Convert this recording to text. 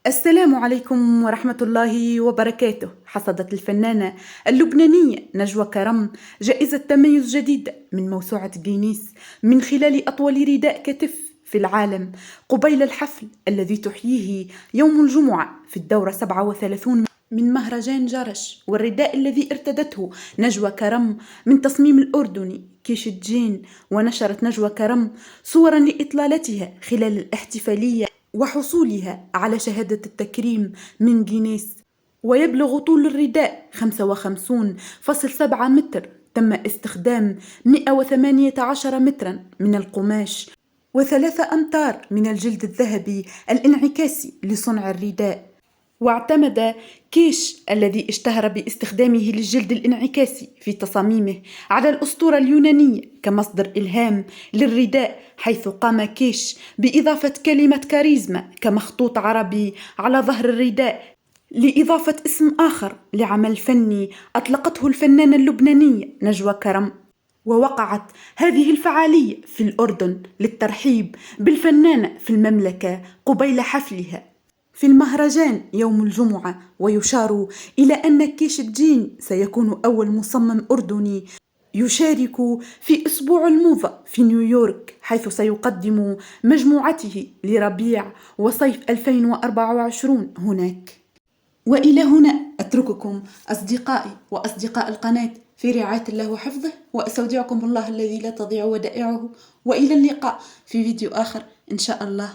السلام عليكم ورحمة الله وبركاته. حصدت الفنانة اللبنانية نجوى كرم جائزة تميز جديدة من موسوعة جينيس من خلال أطول رداء كتف في العالم، قبيل الحفل الذي تحييه يوم الجمعة في الدورة 37 من مهرجان جرش. والرداء الذي ارتدته نجوى كرم من تصميم الأردني كيش الجين. ونشرت نجوى كرم صورا لإطلالتها خلال الاحتفالية وحصولها على شهادة التكريم من جينيس. ويبلغ طول الرداء 55.7 متر. تم استخدام 118 مترا من القماش و3 أمتار من الجلد الذهبي الانعكاسي لصنع الرداء. واعتمد كيش الذي اشتهر باستخدامه للجلد الانعكاسي في تصاميمه على الأسطورة اليونانية كمصدر إلهام للرداء، حيث قام كيش بإضافة كلمة كاريزما كمخطوط عربي على ظهر الرداء لإضافة اسم آخر لعمل فني أطلقته الفنانة اللبنانية نجوى كرم. ووقعت هذه الفعالية في الأردن للترحيب بالفنانة في المملكة قبيل حفلها في المهرجان يوم الجمعة. ويشار إلى أن كيش الجين سيكون أول مصمم أردني يشارك في أسبوع الموضة في نيويورك، حيث سيقدم مجموعته لربيع وصيف 2024 هناك. وإلى هنا أترككم أصدقائي وأصدقاء القناة في رعاية الله وحفظه، وأستودعكم الله الذي لا تضيع ودائعه، وإلى اللقاء في فيديو آخر إن شاء الله.